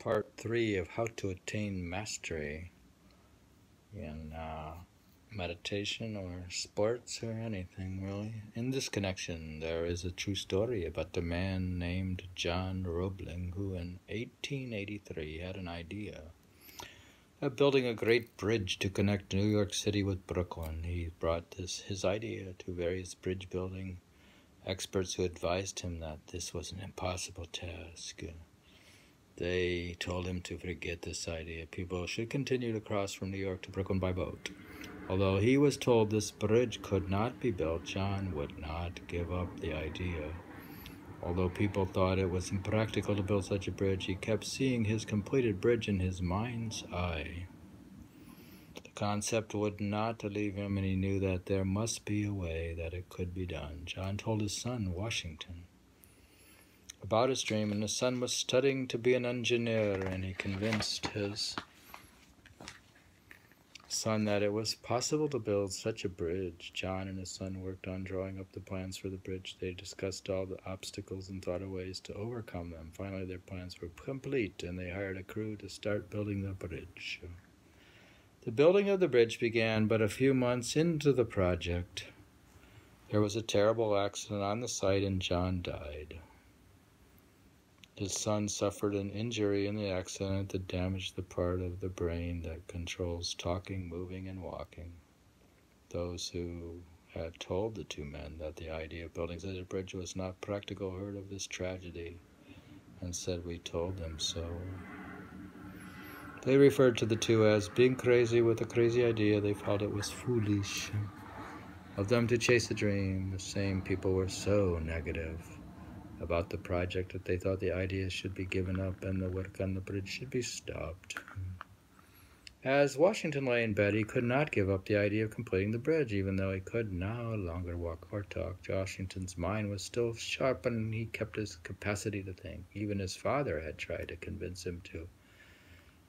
part 3 of how to attain mastery in meditation or sports or anything really. In this connection, there is a true story about a man named John Roebling who in 1883 had an idea of building a great bridge to connect New York City with Brooklyn. He brought his idea to various bridge building experts who advised him that this was an impossible task. They told him to forget this idea. People should continue to cross from New York to Brooklyn by boat. Although he was told this bridge could not be built, John would not give up the idea. Although people thought it was impractical to build such a bridge, he kept seeing his completed bridge in his mind's eye. The concept would not leave him, and he knew that there must be a way that it could be done. John told his son, Washington, about his dream, and his son was studying to be an engineer, and he convinced his son that it was possible to build such a bridge. John and his son worked on drawing up the plans for the bridge. They discussed all the obstacles and thought of ways to overcome them. Finally, their plans were complete, and they hired a crew to start building the bridge. The building of the bridge began but a few months into the project. There was a terrible accident on the site, and John died. His son suffered an injury in the accident that damaged the part of the brain that controls talking, moving, and walking. Those who had told the two men that the idea of building such a bridge was not practical heard of this tragedy and said, "We told them so." They referred to the two as being crazy with a crazy idea. They felt it was foolish of them to chase a dream. The same people were so negative about the project that they thought the idea should be given up and the work on the bridge should be stopped. As Washington lay in bed, he could not give up the idea of completing the bridge, even though he could no longer walk or talk. Washington's mind was still sharp, and he kept his capacity to think. Even his father had tried to convince him to.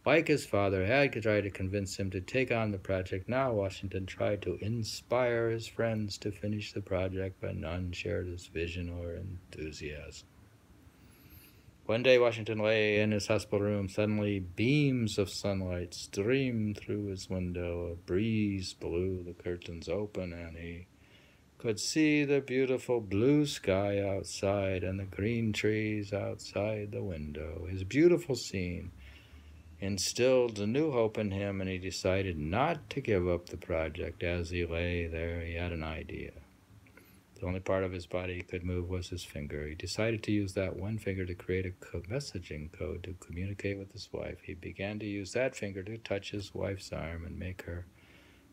Like his father had tried to convince him to take on the project, now Washington tried to inspire his friends to finish the project, but none shared his vision or enthusiasm. One day Washington lay in his hospital room. Suddenly beams of sunlight streamed through his window. A breeze blew the curtains open, and he could see the beautiful blue sky outside and the green trees outside the window. His beautiful scene instilled a new hope in him, and he decided not to give up the project. As he lay there, he had an idea. The only part of his body he could move was his finger. He decided to use that one finger to create a messaging code to communicate with his wife. He began to use that finger to touch his wife's arm and make her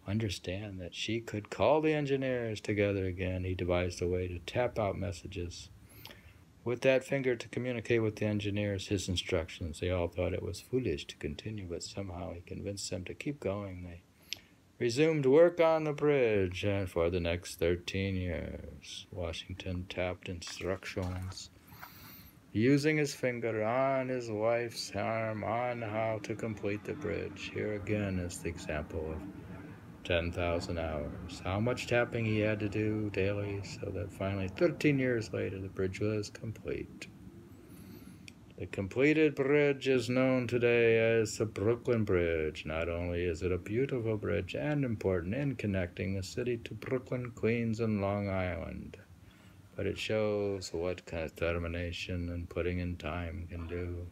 understand that she could call the engineers together again. He devised a way to tap out messages with that finger to communicate with the engineers his instructions. They all thought it was foolish to continue, but somehow he convinced them to keep going. They resumed work on the bridge, and for the next 13 years, Washington tapped instructions using his finger on his wife's arm on how to complete the bridge. Here again is the example of 10,000 hours. How much tapping he had to do daily so that finally, 13 years later, the bridge was complete. The completed bridge is known today as the Brooklyn Bridge. Not only is it a beautiful bridge and important in connecting the city to Brooklyn, Queens, and Long Island, but it shows what kind of determination and putting in time can do.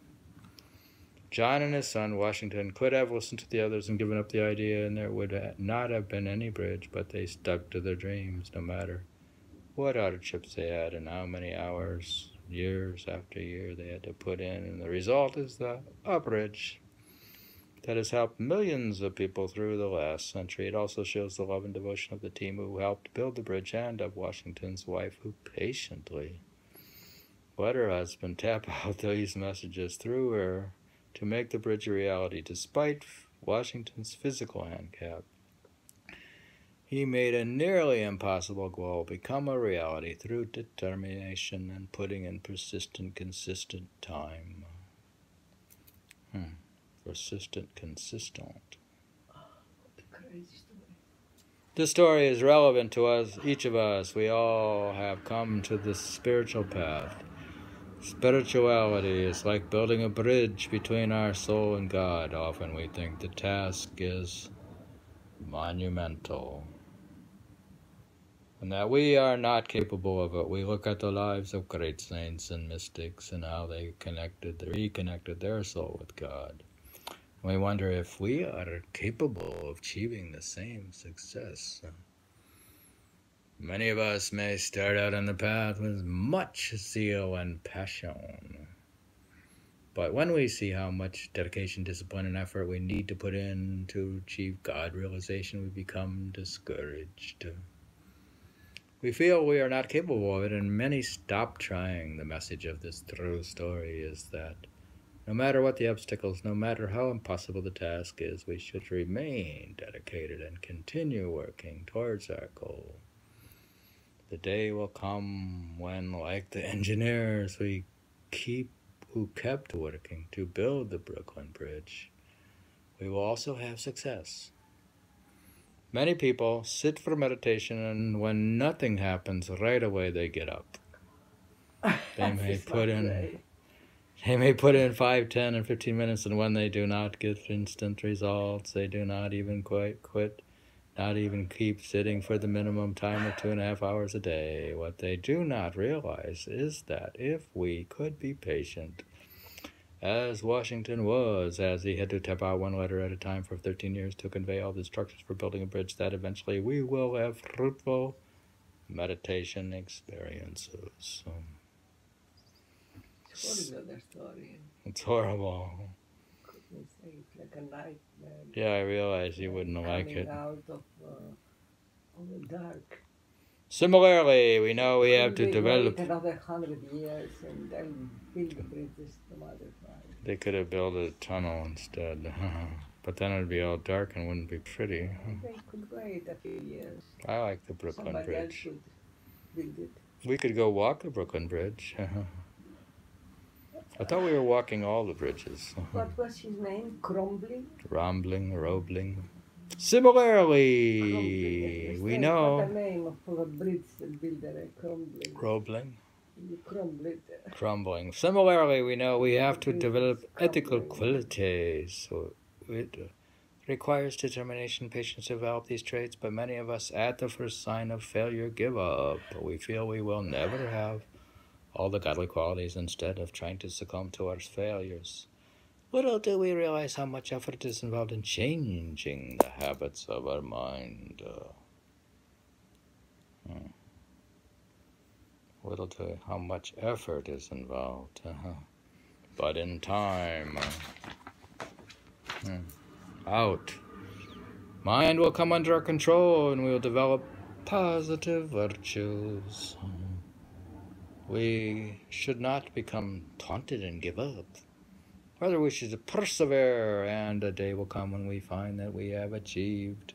John and his son, Washington, could have listened to the others and given up the idea, and there would not have been any bridge, but they stuck to their dreams, no matter what hardships they had and how many hours, years after year, they had to put in. And the result is a bridge that has helped millions of people through the last century. It also shows the love and devotion of the team who helped build the bridge and of Washington's wife, who patiently let her husband tap out these messages through her to make the bridge a reality. Despite Washington's physical handicap, he made a nearly impossible goal become a reality through determination and putting in persistent, consistent time. Persistent, consistent. This story is relevant to us, each of us. We all have come to this spiritual path Spirituality is like building a bridge between our soul and God. Often we think the task is monumental and that we are not capable of it. We look at the lives of great saints and mystics and how they reconnected their soul with God. We wonder if we are capable of achieving the same success. Many of us may start out on the path with much zeal and passion. But when we see how much dedication, discipline, and effort we need to put in to achieve God realization, we become discouraged. We feel we are not capable of it, and many stop trying. The message of this true story is that no matter what the obstacles, no matter how impossible the task is, we should remain dedicated and continue working towards our goal. The day will come when, like the engineers who kept working to build the Brooklyn Bridge, we will also have success. Many people sit for meditation, and when nothing happens, right away they get up. They may put in 5, 10, and 15 minutes, and when they do not get instant results, they do not even quit, not even keep sitting for the minimum time of 2.5 hours a day. What they do not realize is that if we could be patient, as Washington was, as he had to type out one letter at a time for 13 years to convey all the instructions for building a bridge, that eventually we will have fruitful meditation experiences. It's horrible, the story. It's horrible. Couldn't say it's like a nightmare. Yeah, I realize you wouldn't like it. Coming out of the dark. Similarly, we know we have to They develop. wait another 100 years and then build the bridges some other time. They could have built a tunnel instead. But then it would be all dark and wouldn't be pretty. They could wait a few years. I like the Brooklyn Somebody Bridge. else could build it. We could go walk the Brooklyn Bridge. I thought we were walking all the bridges. What was his name? Roebling? Roebling. Similarly, we know. What the name for a bridge builder? Roebling. Roebling. You Crumbling. Similarly, we know we have to develop ethical qualities. So it requires determination, patience to develop these traits, but many of us at the first sign of failure give up. We feel we will never have all the godly qualities instead of trying to succumb to our failures. Little do we realize how much effort is involved in changing the habits of our mind. Little to how much effort is involved. But in time, mind will come under our control and we will develop positive virtues. We should not become taunted and give up. Rather, we should persevere, and a day will come when we find that we have achieved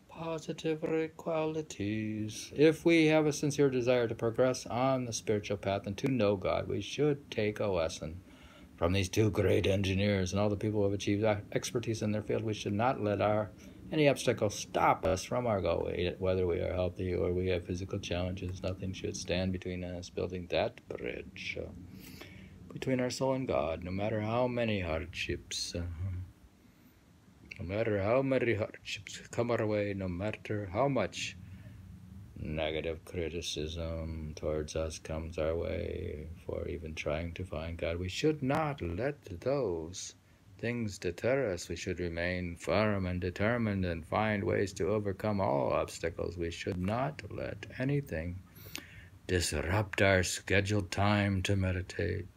positive qualities. If we have a sincere desire to progress on the spiritual path and to know God, we should take a lesson from these two great engineers and all the people who have achieved expertise in their field. We should not let any obstacle stop us from our goal. Whether we are healthy or we have physical challenges, nothing should stand between us building that bridge between our soul and God, no matter how many hardships. No matter how many hardships come our way, no matter how much negative criticism towards us comes our way for even trying to find God, we should not let those things deter us. We should remain firm and determined and find ways to overcome all obstacles. We should not let anything disrupt our scheduled time to meditate.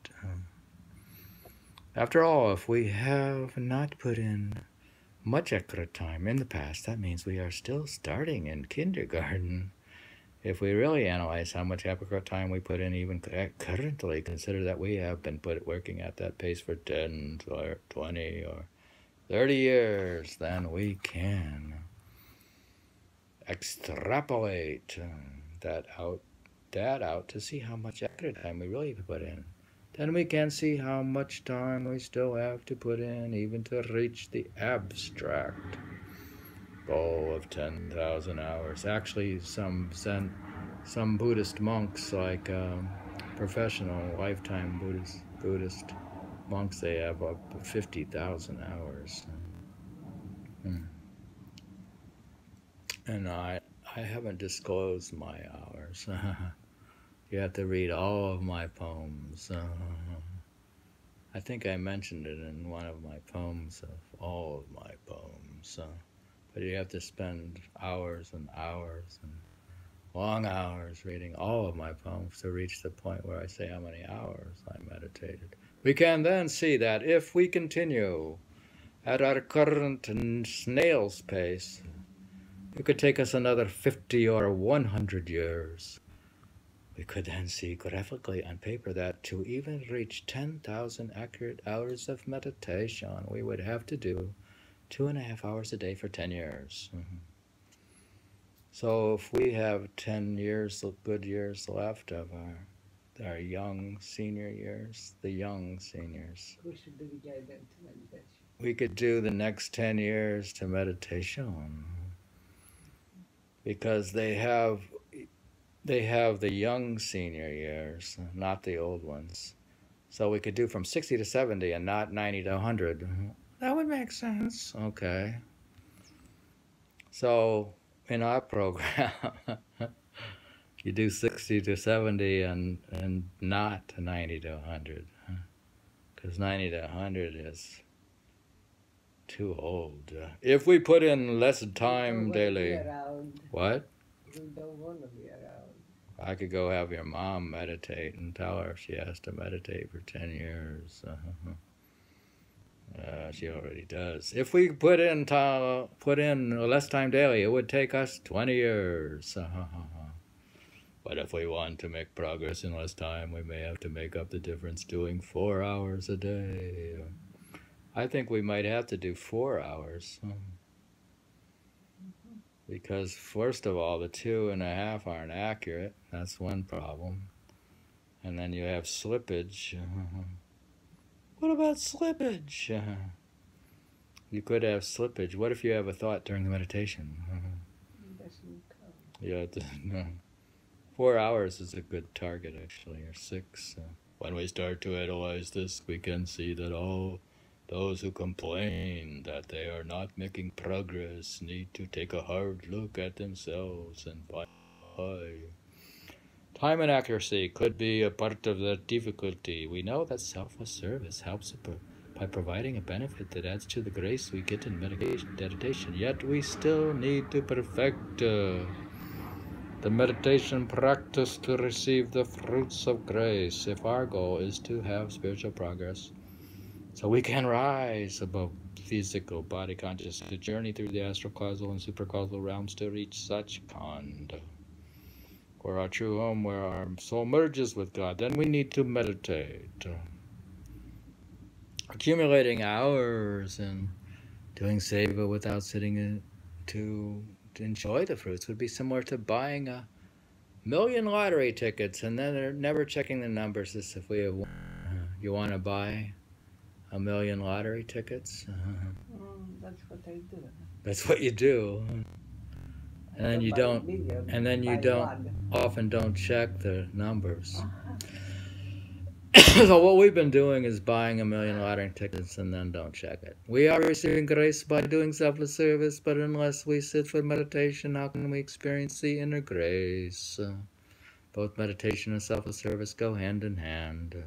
After all, if we have not put in much extra time in the past, that means we are still starting in kindergarten. If we really analyze how much extra time we put in even currently, consider that we have been working at that pace for 10 or 20 or 30 years, then we can extrapolate that out to see how much extra time we really put in. Then we can see how much time we still have to put in even to reach the abstract goal of 10,000 hours. Actually, some Buddhist monks like professional lifetime Buddhist monks, they have up to 50,000 hours. And I haven't disclosed my hours. You have to read all of my poems. I think I mentioned it in one of my poems, of all of my poems. But you have to spend hours and hours and long hours reading all of my poems to reach the point where I say how many hours I meditated. We can then see that if we continue at our current snail's pace, it could take us another 50 or 100 years. We could then see graphically on paper that to even reach 10,000 accurate hours of meditation, we would have to do 2.5 hours a day for 10 years. So if we have 10 years, good years left of our young senior years, the young seniors, we should dedicate them to meditation. We could do the next 10 years to meditation, because they have the young senior years, not the old ones. So we could do from 60 to 70 and not 90 to 100. That would make sense. Okay. So in our program, you do 60 to 70 and not 90 to 100. Because 90 to 100 is too old. If we put in less time daily. What? We don't want to be around. I could go have your mom meditate and tell her she has to meditate for 10 years. She already does. If we put in less time daily, it would take us 20 years. But if we want to make progress in less time, we may have to make up the difference doing 4 hours a day. I think we might have to do 4 hours. Because first of all, the 2.5 aren't accurate. That's one problem. And then you have slippage. What about slippage? You could have slippage. What if you have a thought during the meditation? It doesn't come. Yeah, 4 hours is a good target, actually, or 6. When we start to analyze this, we can see that all those who complain that they are not making progress need to take a hard look at themselves and find why. Time and accuracy could be a part of the difficulty. We know that selfless service helps by providing a benefit that adds to the grace we get in meditation. Yet we still need to perfect the meditation practice to receive the fruits of grace if our goal is to have spiritual progress. So we can rise above physical body consciousness, to journey through the astral, causal, and supracausal realms to reach such Khand, where our true home, where our soul merges with God. Then we need to meditate. Accumulating hours and doing seva without sitting to enjoy the fruits would be similar to buying 1,000,000 lottery tickets and then they're never checking the numbers as if we have won. You want to buy 1,000,000 lottery tickets? That's what I do. That's what you do. And then you don't. And then you often don't check the numbers. So what we've been doing is buying 1,000,000 lottery tickets and then don't check it. We are receiving grace by doing selfless service, but unless we sit for meditation, how can we experience the inner grace? Both meditation and selfless service go hand in hand.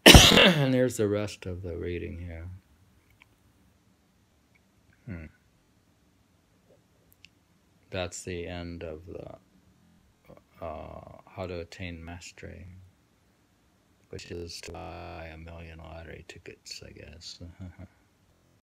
And here's the rest of the reading here. That's the end of the How to Attain Mastery, which is to buy 1,000,000 lottery tickets, I guess.